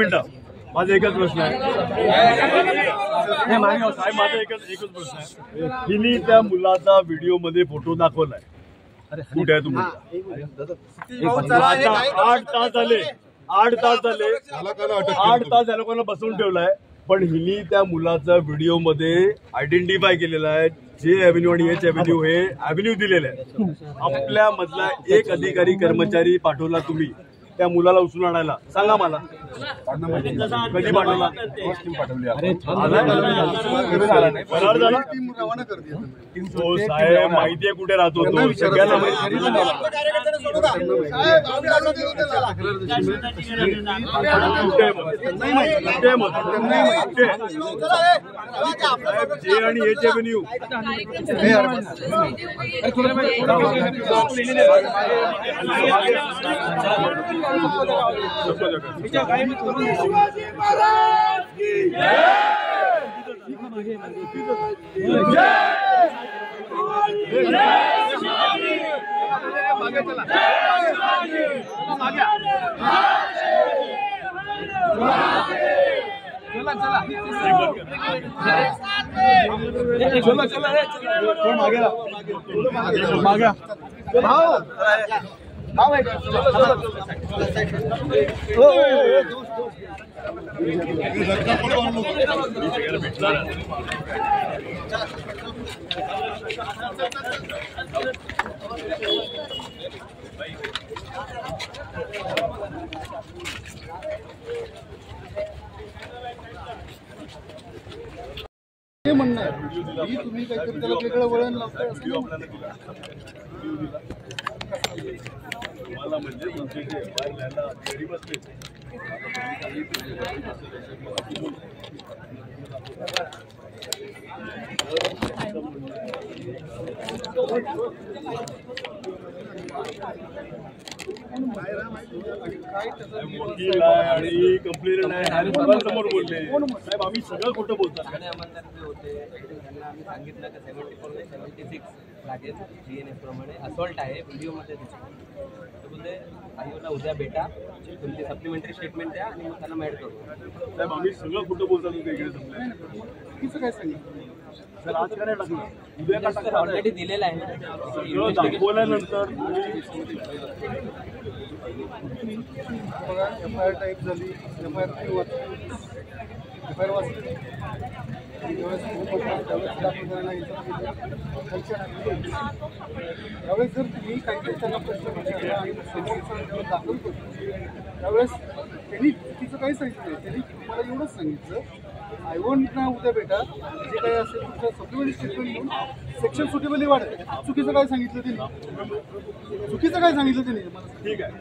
Minute, माझा एकच प्रश्न आहे साहेब, माझा एकच प्रश्न आहे. हिनी त्या मुलाचा व्हिडिओ मध्ये फोटो दाखवलाय, कुठे आहे तुम्ही? 8 तास झाले, 8 तास लोकांना बसवून ठेवलाय, पण हिनी त्या मुलाचा व्हिडिओ मध्ये आयडेंटिफाय केलेला आहे. जे अव्हेन्यू आणि एच अव्हेन्यू हे अव्हेन्यू दिलेले आहे. आपल्या मधला एक अधिकारी कर्मचारी पाठवला तुम्ही त्या मुलाला उचलून आणायला, सांगा मला कधी पाठवला? साहेब माहितीये कुठे राहतो तो, सगळ्यांना जे आणि एच अव्हेन्यू शिवाजी महाराज की हे म्हणणं आहे तुम्ही काहीतरी त्याला वेगळं वळण लावताय असं मला म्हणजे तुमचे जे घरी बसले वकील आहे आणि कंप्लेंट आहे आणि समोर बोलले साहेब आम्ही सगळं खोटं बोलतात. आम्ही सांगितलं की 74 ते 76 लागेल जीएनएस प्रमाणे असॉल्ट आहे व्हिडिओमध्ये बोलते आईला उद्या भेटा तुमची सप्लिमेंटरी स्टेटमेंट द्या आणि मग त्यांना मॅड करू. साहेब आम्ही सगळं खोटं बोलतात इकडे तिचं काय सांगितलं सर, आज काय टाकलं उद्या का टाकलं? ऑलरेडी दिलेलं आहे सगळं दाखवल्यानंतर बघा FIR टाईप झाली, FIR वाचली, FIR वाचली त्यावेळेस जर तुम्ही काहीतरी त्यांना प्रश्न विचारला आणि समोर दाखल करतो त्यावेळेस त्यांनी चुकीचं काही सांगितलं नाही. त्यांनी तुम्हाला एवढंच सांगितलं आय वॉन्ट ना उद्या बेटा जे काही असेल तुमचं सप्लिमेंटरी स्टेटमेंट घेऊन सेक्शन सुटेबली वाढेल. चुकीचं काय सांगितलं त्यांनी? चुकीचं काय सांगितलं त्यांनी मला? ठीक आहे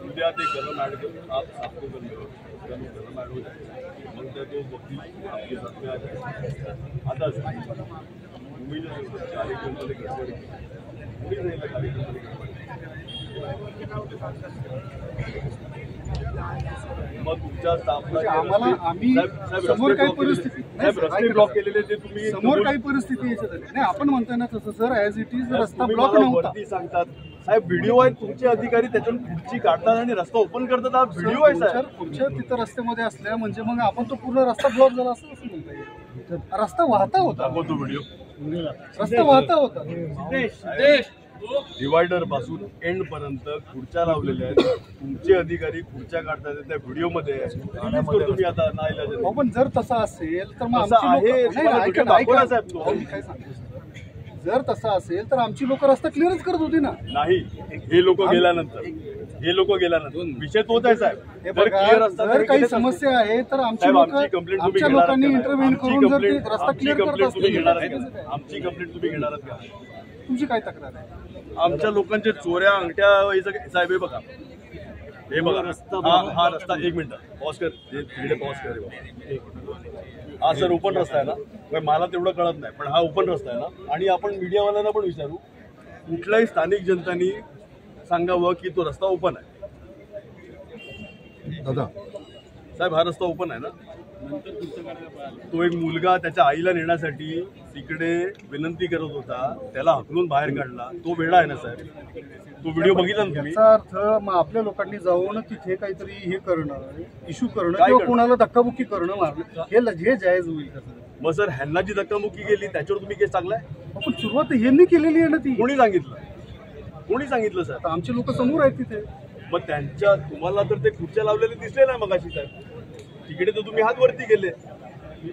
उद्या ते गरम ॲड करून आप आपको गरम ॲड हो जाए मग त्या तो वकील आपके साथ में आ जाए. आता कार्यक्रममध्ये गडबड मग तुमच्या स्टाफला आम्हाला आम्ही समोर काही परिस्थिती रस्ते ब्लॉक केलेले ते तुम्ही समोर काही परिस्थिती याच्यात नाही. आपण म्हणतोय ना तसं सर ॲज इट इज रस्ता ब्लॉक नव्हता सांगतात साहेब. व्हिडिओ आहेत तुमचे अधिकारी त्याच्यावर पुढची काढतात आणि रस्ता ओपन करतात. हा व्हिडिओ आहे साहेब तुमच्या तिथं रस्त्यामध्ये असल्या म्हणजे मग आपण तो पूर्ण रस्ता ब्लॉक झाला असं म्हणता येईल. रस्ता वाहता होता, तो व्हिडिओ रस्ता वाहता होता. डिवायडर पासून एंड पर्यंत खुर्च्या लावलेल्या आहेत. तुमचे अधिकारी खुर्च्या काढतात त्या व्हिडिओ मध्ये तुम्ही आता नाही. पण जर तसं असेल तर मग जर तसं असेल तर आमची लोक रस्ता क्लिअरच करत होती ना. नाही हे लोक गेल्यानंतर विषय तोच आहे साहेब. जर काही समस्या आहे तर आमच्या लोकांनी इंटरव्ह्यू करून जर रस्ता क्लिअर करत असतील. आमची कंप्लेंट तुम्ही घेणार का? तुमची काय तक्रार आहे? आमच्या लोकांचे चोऱ्या अंगठ्या साहेब हे बघा हा रस्ता एक मिनिट पॉज कर पॉज कर. हा सर ओपन रस्ता आहे ना, मला तेवढं कळत नाही पण हा ओपन रस्ता आहे ना. आणि आपण मीडियावाल्यांना पण विचारू कुठल्याही स्थानिक जनतांनी सांगावं की तो रस्ता ओपन आहे. दादा साहेब हा रस्ता ओपन आहे ना. तो एक मुलगा त्याच्या आईला नेण्यासाठी तिकडे विनंती करत होता, त्याला हकलून बाहेर काढला. तो वेडा आहे ना साहेब. तो व्हिडिओ बघितला ना तुम्ही? याचा अर्थ मग आपल्या लोकांनी जाऊन तिथे काहीतरी हे करणं, इश्यू करणं काय किंवा करणं? कोणाला धक्काबुक्की करणं मारणं हे जायज होईल का सर? मग सर ह्यांना जी धक्कामुक्की केली त्याच्यावर तुम्ही केस टाकलाय? आपण सुरुवात ह्यांनी केलेली आहे ना ती. कोणी सांगितलं? कोणी सांगितलं सर? आता आमचे लोक समोर आहेत तिथे. मग त्यांच्या तुम्हाला तर ते खुर्च्या लावलेले दिसले ना मगाशी साहेब. तिकडे तर तुम्ही हात वरती गेले.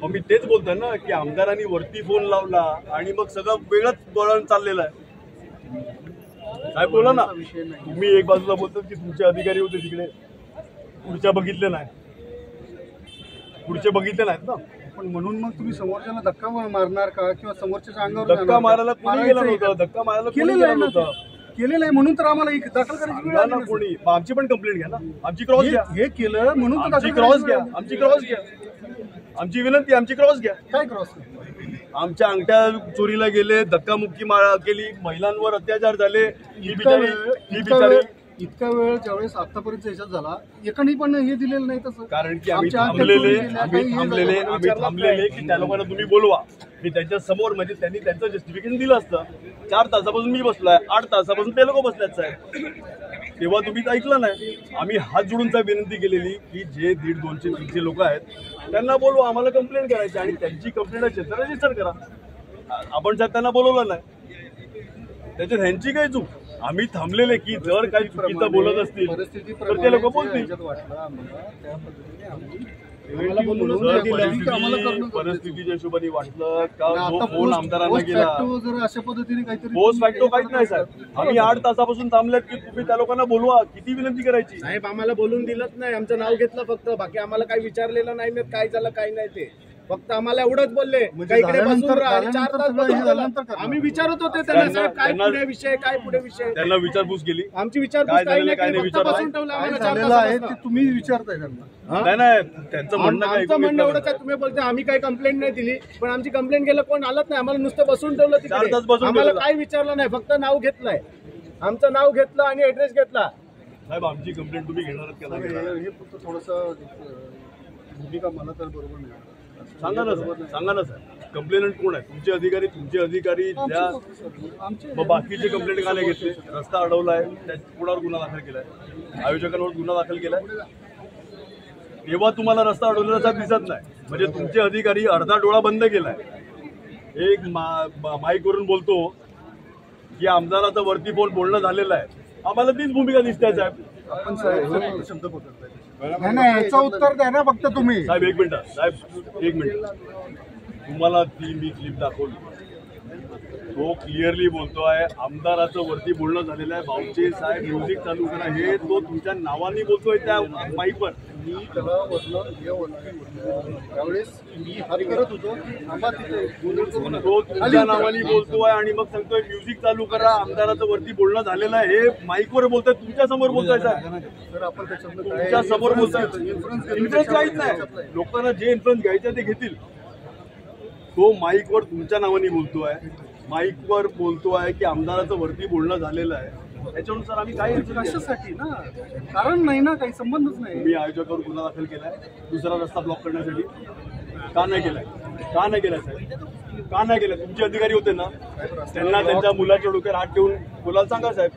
मग मी तेच बोलतोय ना की आमदारांनी वरती फोन लावला आणि मग सगळं वेगळंच वळण चाललेलं आहे. साहेब बोला ना. तुम्ही एक बाजूला बोलतात की तुमचे अधिकारी होते तिकडे, पुढच्या बघितले नाही, पुढचे बघितले नाहीत ना. पण म्हणून मग तुम्ही समोरच्याला धक्का मारणार का किंवा समोरच्या अंगावर धक्का मारायला कोणी गेला नव्हता. धक्का मारायला कोणी गेला नव्हता. केलेलं आहे म्हणून तर आम्हाला दाखल करायची वेळ आली ना ना. कोणी. आमची पण कंप्लेंट घ्या ना. आमची क्रॉस घ्या. हे केलं म्हणून तर आमची दाखल क्रॉस करायची घ्या. वेळ आली. आमची क्रॉस घ्या. आमची विनंती, आमची क्रॉस घ्या. काय क्रॉस? आमच्या अंगठ्या चोरीला गेले, धक्कामुक्की केली, महिलांवर अत्याचार झाले. ही बिचारी इतका वेळ ज्यावेळेस आतापर्यंत याच्यात झाला एकाने पण हे दिलेलं नाही तसं. कारण की आम्ही आमच्या अंगठ्या चोरी केल्या, काही हे झालं. थांबलेले की त्या लोकांना तुम्ही बोलवा. मी त्यांच्या समोर म्हणजे त्यांनी त्यांचं जस्टिफिकेशन दिलं असतं. 4 तासापासून मी बसलोय, 8 तासापासून ते लोक बसल्यात साहेब. तेव्हा तुम्ही ऐकलं नाही. आम्ही हात जोडून विनंती केलेली की जे 150-200 लोक आहेत त्यांना बोलवा, आम्हाला कंप्लेंट करायची आणि त्यांची कंप्लेंट असेल तर रजिस्टर करा. आपण साहेब त्यांना बोलवलं नाही. त्याच्यात ह्यांची काय चूक? आम्ही थांबलेले की जर काही चुकीचं बोलत असतील तर ते लोक बोलतील. परिस्थितीच्या हिशोबाने वाटलं का जो फोन आमदारांना गेला अशा पद्धतीने काहीतरी पोस्ट फॅक्टो काहीच नाही साहेब. आम्ही 8 तासापासून थांबलेत की तुम्ही त्या लोकांना बोलवा. किती विनंती करायची साहेब? आम्हाला बोलून दिलंच नाही, आमचं नाव घेतलं फक्त. बाकी आम्हाला काही विचारलेलं नाही, काय झालं काय नाही ते फक्त आम्हाला एवढंच बोलले. इकडे बसून राहा आणि 4 तास बसून राहा. आम्ही विचारत होते त्यांना साहेब काय पुढे विषय, काय पुढे विषय. त्यांना विचारपूस केली. आमची विचारपूस काही नाही, फक्त बसून ठेवलं आम्हाला 4 आहे तास. ते तुम्ही विचारताय त्यांना. नाही त्यांचं म्हणणं काय आमचं म्हणणं एवढंच आहे, तुम्ही बोलता आम्ही काही कंप्लेंट नाही दिली, पण आमची कंप्लेंट केलं कोण आलंच नाही. आम्हाला नुसतं बसून ठेवलं 4 तास बसून आम्हाला ठेवलं. काही विचारलं नाही, फक्त नाव घेतलंय. आमचं नाव घेतलं आणि ऍड्रेस घेतला. साहेब आमची कंप्लेंट तुम्ही घेणार का नाही घेणार? हे फक्त थोडंसं भूमिका मला तर बरोबर नाही. सांगा ना सर, सांगा ना सर. कंप्लेंट कोण आहे? तुमचे अधिकारी द्या. मग बाकीचे कंप्लेंट का नाही घेतले? रस्ता अडवलाय, त्या कोणावर गुन्हा दाखल केलाय? आयोजकांवर गुन्हा दाखल केलाय. तेव्हा तुम्हाला रस्ता अडवलेला दिसत नाही. म्हणजे तुमचे अधिकारी अर्धा डोळा बंद केलाय. एक माईक वरून बोलतो की आमदाराचं वरती बोलणं झालेलं आहे. आम्हाला तीच भूमिका दिसते साहेब. आपण साहेब शब्द पकडताय. नाही याचं उत्तर द्या ना फक्त तुम्ही. साहेब एक मिनिट. तुम्हाला ती मी क्लिप दाखवली. तो क्लिअरली बोलतोय आमदाराचं वरती बोलणं झालेलं आहे. भाऊचे साहेब म्युझिक चालू करा हे तो तुमच्या नावाने बोलतोय त्या माईकवर. मी त्याला त्यावेळेस मी हात करत होतो तो तुमच्या नावाने बोलतोय आणि मग सांगतोय म्युझिक चालू करा, आमदाराचं वरती बोलणं झालेलं आहे हे माईकवर बोलतोय. तुमच्या समोर बोलतोय साहेब. तर आपण त्याच्यातनं तुमच्या समोर बोलतोय. इन्फ्लुएन्स काहीच नाही. लोकांना जे इन्फ्लुएन्स घ्यायचं ते घेतील. तो माईकवर तुमच्या नावाने बोलतोय, माईकवर बोलतोय की आमदाराचं वरती बोलणं झालेलं आहे. त्याच्यानुसार आम्ही काय कशासाठी ना कारण नाही ना, काही संबंधच नाही. मी आयोजकावर गुन्हा दाखल केलाय दुसरा रस्ता ब्लॉक करण्यासाठी. का नाही केलाय साहेब? का नाही केलाय? तुमचे अधिकारी होते ना, त्यांना त्यांच्या मुलाच्या डोक्यावर हात ठेवून बोलायला सांगा साहेब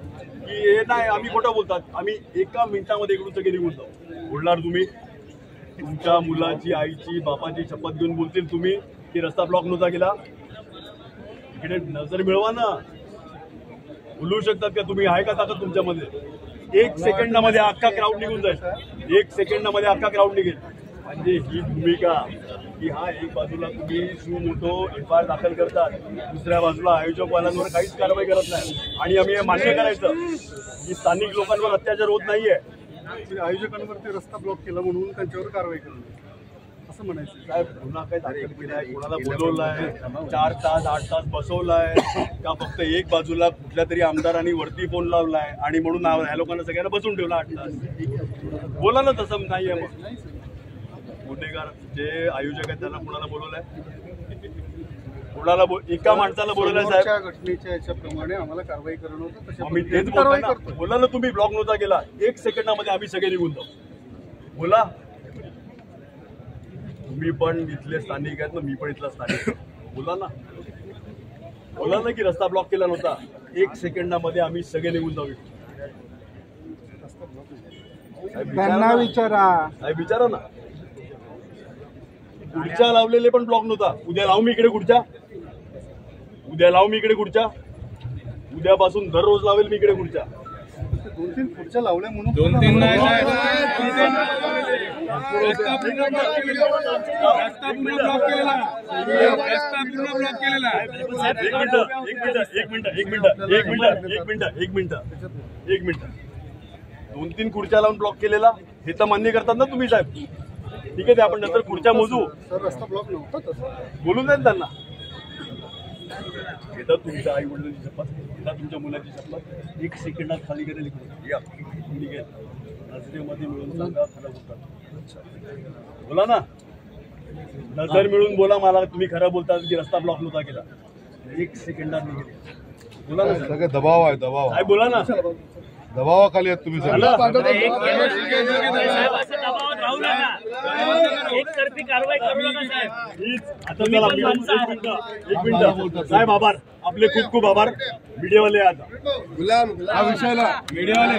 की हे नाही आम्ही खोटं बोलतात. आम्ही 1 मिनिटामध्ये इकडून सगळे निघून जाऊ. बोलणार तुम्ही? तुमच्या मुलाची, आईची, बापाची शपथ घेऊन बोलतील तुम्ही की रस्ता ब्लॉक नव्हता केला? इकडे नजर मिळवा ना. बोलू शकतात का तुम्ही? आहे का ताकद तुमच्यामध्ये? 1 सेकंदामध्ये अख्खा क्राऊड निघून जाईल. 1 सेकंदामध्ये अख्खा क्राऊड निघेल. म्हणजे ही भूमिका की हा एक बाजूला तुम्ही मोठो FIR दाखल करतात, दुसऱ्या बाजूला आयोजकवाल्यांवर काहीच कारवाई करत नाही. आणि आम्ही हे मान्य करायचं की स्थानिक लोकांवर अत्याचार होत नाहीये. आयोजकांवर ते रस्ता ब्लॉक केला म्हणून त्यांच्यावर कारवाई करणं असं म्हणायचं. साहेब गुन्हा काय दाखल केलाय? कोणाला बोलवलाय? 4 तास 8 तास बसवलाय का? फक्त एक बाजूला कुठल्या तरी आमदारांनी वरती फोन लावलाय आणि म्हणून ह्या लोकांना सगळ्यांना बसून ठेवला 8 तास? बोला ना तसं नाहीये. मग गुन्हेगार जे आयोजक आहेत त्यांना कोणाला बोलवलाय? कोणाला एका माणसाला बोलवलाय साहेब? घटनेच्या याच्याप्रमाणे आम्हाला कारवाई करणं होतं. आम्ही तेच बोलतोय ना. बोला ना तुम्ही ब्लॉक नव्हता केला. 1 सेकंदामध्ये आम्ही सगळे निघून जाऊ. बोला. तुम्ही पण इथले स्थानिक आहेत ना, मी पण इथला स्थानिक आहे. बोला ना की रस्ता ब्लॉक केला नव्हता. 1 सेकंदामध्ये आम्ही सगळे निघून जाऊ. त्यांना विचारा. विचारा ना. खुर्च्या लावलेले पण ब्लॉक नव्हता. उद्या लावू मी इकडे खुर्च्या. उद्यापासून दररोज लावेल मी इकडे खुर्च्या. 2-3 खुर्च्या लावल्या म्हणून 2-3 नाही. एक मिनिट 2-3 खुर्च्या लावून ब्लॉक केलेला हे तर मान्य करतात ना तुम्ही साहेब. ठीक आहे, ते आपण नंतर खुर्च्या मोजू. सर रस्ता ब्लॉक नव्हता तसं. बोलून जाईल त्यांना. येतात तुमच्या आई वडिलांची शपथ, येतात तुमच्या मुलाची शपथ. 1 सेकंदात खाली करेल निघेल. नजरेमध्ये मिळून सांगा खरं बोलतात. बोला ना, नजर मिळून बोला मला तुम्ही खरं बोलता की रस्ता ब्लॉक नव्हता केला. 1 सेकंदात निघेल. बोला ना सगळं दबाव आहे. काय बोला ना. दबावाखाली आहेत तुम्ही सगळे. आता चला एक मिनिट साहेब, आभार आपले खूप खूप आभार. मीडियावाले आता हा विषयाला मीडियावाले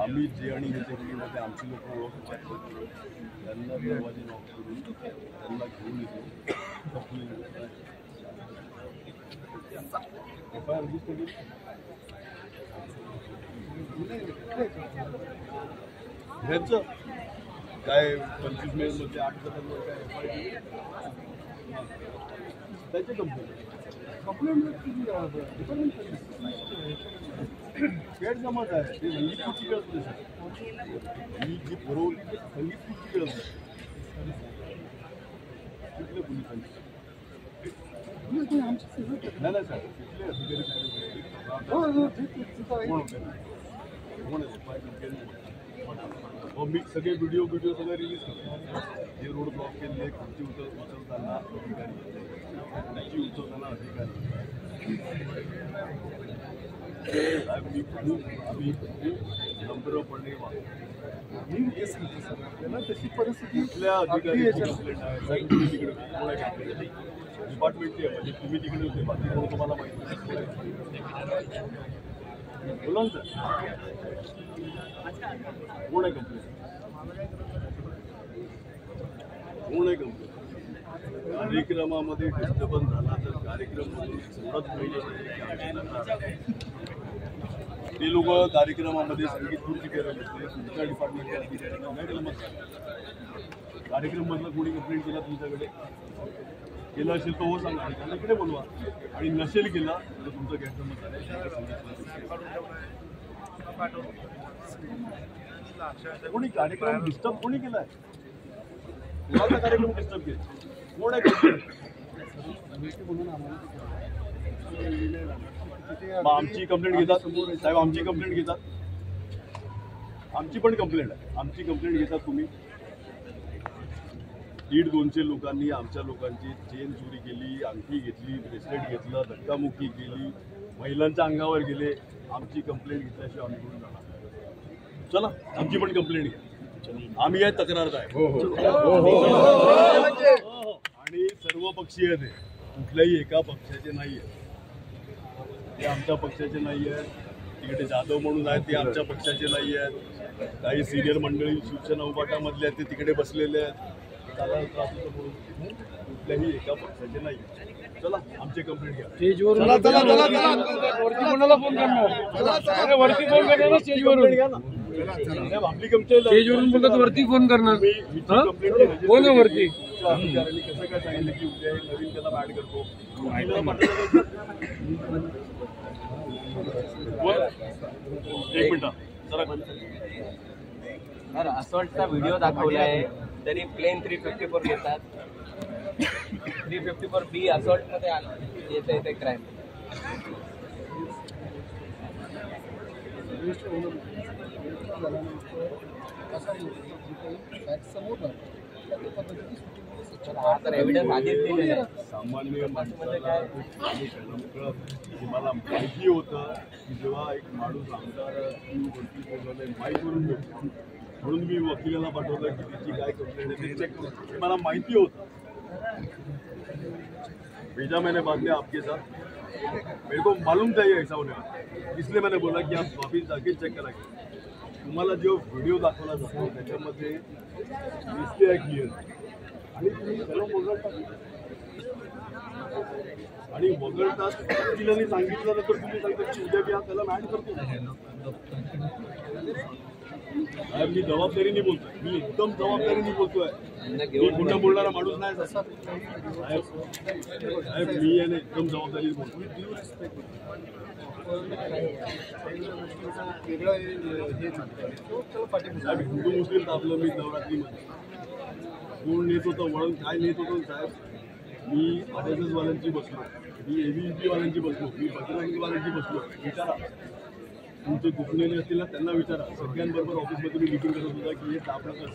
आम्ही जे आणि ह्याच्यामध्ये आमची लोक ओळखतात त्यांना दरवाजे नॉक करून त्यांना घेऊन येतो. FIR रजिस्टर केली. ह्याचं काय 25 मे मध्ये 8 जणांवर काय FIR केली त्याचे गैरसमज आहे. ते संगीत कुठची कळत नाही. ही जी पुरवली संगीत कुठची कळत नाही. कुठल्या पोलिसांची नाही सर, कुठले अधिकारी मी सगळे व्हिडिओ सगळे रिलीज करतो. हे रोड ब्लॉक केले, खुर्ची उचलताना अधिकारी, खुर्ची उचलताना अधिकारी. आम्ही नम्रपणे तशी परिस्थिती कुठल्या अधिकाऱ्याची कंप्लेंट आहे साहेब. तुम्ही तिकडे डिपार्टमेंटची आहे म्हणजे तुम्ही तिकडे होते, बाकी कोण तुम्हाला माहिती बोला ना सर. कोण आहे कंप्लेंट? कार्यक्रमामध्ये डिस्टर्बन्स झाला तर कार्यक्रम सोडत पाहिजे. ते लोक कार्यक्रमामध्ये संगीत खुर्ची करायला होते. तुमच्या डिपार्टमेंटच्या अधिकाऱ्यांना नाही केलं. मग कार्यक्रम मधलं कोणी कंप्लेंट केला तुमच्याकडे केलं असेल तर हो सांगा, त्यांना इकडे बोलवा. आणि नसेल केला तर तुमचं गैरसमज आहे. कोणी कार्यक्रम डिस्टर्ब कोणी केलाय? कोणाचा कार्यक्रम डिस्टर्ब केला? कोण आहे? आमची कंप्लेंट घेतात साहेब. आमची कंप्लेंट घेतात. आमची पण कंप्लेंट आहे. आमची कंप्लेंट घेतात तुम्ही. 150-200 लोकांनी आमच्या लोकांची चेन चोरी केली, अंगठी घेतली, ब्रेसलेट घेतलं, धक्कामुक्की केली, महिलांच्या अंगावर गेले. आमची कंप्लेंट घेतल्याशिवाय आम्ही करून जाणार. चला आमची पण कंप्लेंट घ्या. आम्ही आहे तक्रारदार आहे. आणि सर्व पक्षीय ते कुठल्याही एका पक्षाचे नाही आहेत. ते आमच्या पक्षाचे नाही आहेत. तिकडे जाधव म्हणून आहेत ते आमच्या पक्षाचे नाही आहेत. काही सिनियर मंडळी शिवसेना उभाटामधले आहेत ते तिकडे बसलेले आहेत. त्याला त्रास होतो म्हणून कुठल्याही एका पक्षाचे नाही. चला आमचे कंप्लेंट घ्या. कोणाला फोन करणार? वरती फोन करणार ना स्टेजवरून घ्या ना. आपली कंप्लेंट स्टेजवरून बोलतात वरती फोन करणार. कोण आहे वरती? अधिकाऱ्यांनी कसं काय सांगितलं की उद्या नवीन त्याला ऍड करतो. एक मिनिट जरा सर, असॉल्टचा व्हिडिओ दाखवलाय तरी प्लेन 354 घेतात. 354B असॉल्टमध्ये येते ते क्राईम. समोर हा तर एव्हिडन्स आधीच दिलेला आहे. सामान्य माणसाला तुम्हाला माहिती होतं की जेव्हा एक माणूस आमदार माहीत करून घेतो म्हणून मी वकिलाला पाठवलं की त्याची काय कंप्लेंट आहे ते चेक करून हे मला माहिती होतं. भेजा मैंने बाद में आपके साथ मेरे को मालूम था ये ऐसा होने वाला, इसलिए मैंने बोला की आप वापिस जाके चेक करा. तुम्हाला जो व्हिडिओ दाखवला जातो त्याच्यामध्ये दिसते आहे क्लिअर आणि तुम्ही सर्व आणि वगळतात वकिलांनी सांगितलं तर तुम्ही सांगता की उद्या मी हा त्याला मॅड करतो. मी जबाबदारीने बोलतोय, मी एकदम जबाबदारीने बोलतोय. मी कुठं बोलणारा माणूस नाही तसा. साहेब मी याने एकदम जबाबदारीने बोलतोय. हिंदू मुस्लिम आपलं मी नवरात्रीमध्ये कोण नेत होतं वळण काय नेत होतं साहेब. मी RSS वाल्यांची बसलो, मी ABVP वाल्यांची बसलो, मी बजरंगवाल्यांची बसलो. विचारा तुमचे गुपनेले असतील ना त्यांना विचारा. सगळ्यांबरोबर ऑफिसमध्ये मी मीटिंग करत होता की हे आपलं कसं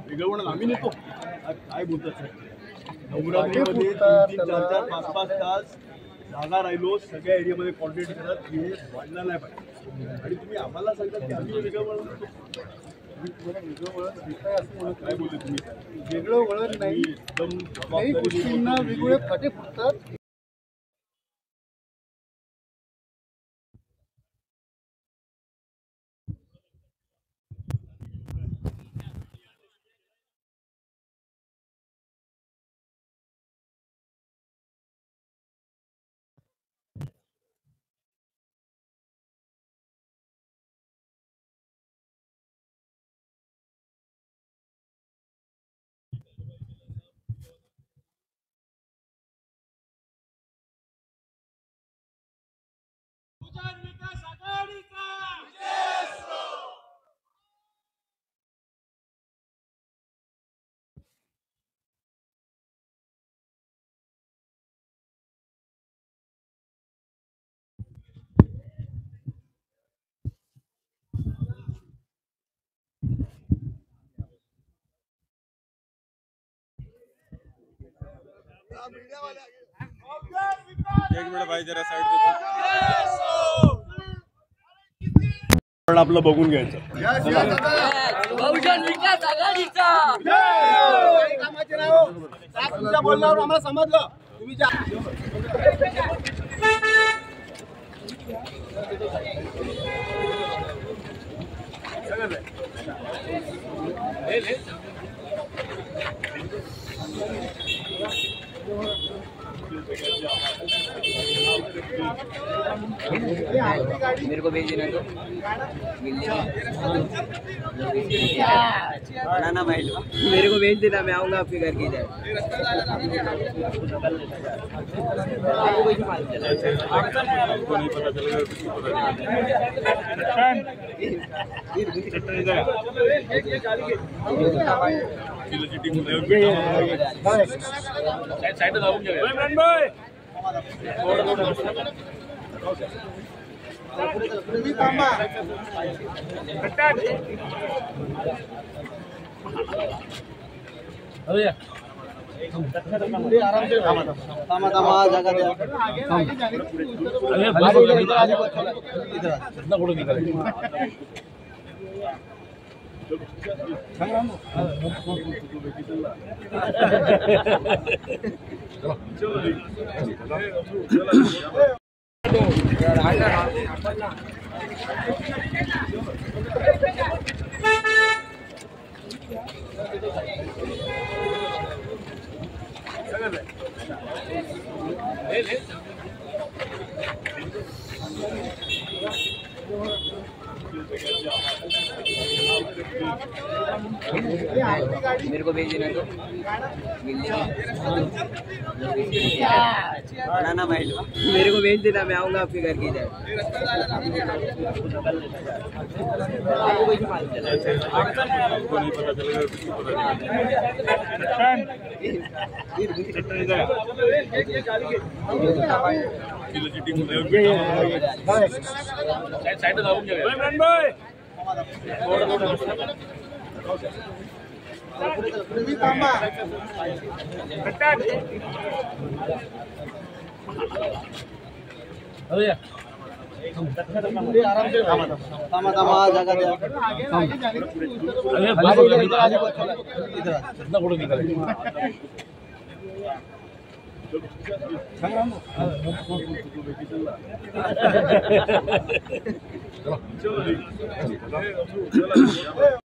वेगळं म्हणून आम्ही नेतो. काय बोलतात साहेब, नवरात्रीमध्ये 3-3, 4-4, 5-5 तास जागा राहिलो सगळ्या एरियामध्ये कॉर्डिनेट करत की हे वाढलं नाही पाहिजे आणि तुम्ही आम्हाला सांगतात की आम्ही वेगळं वळण देतो. वेगळं वळण घेताय असं म्हणत काय बोलले तुम्ही? वेगळं वळण नाही, एकदम काही गोष्टींना वेगवेगळे फाटे फुटतात. एक मिनिट भाई जरा साइड पण आपलं बघून घ्यायचं. बहुजन विकास आघाडीचा तुमच्या बोलण्यावर आम्हाला समजलं. तुम्ही मेरे को भेज देना तो बनाना भाई मेरे को भेज देना, मैं आऊँगा आपके घर की जाए. तुम्ही थांबा. जागा द्या. मेरे को भेज देना तो बनाना भाई मेरे को भेज देना, मैं आऊँगा आपके घर की जाए. तुम्ही थांबा. थांबा थांबा जागा द्या.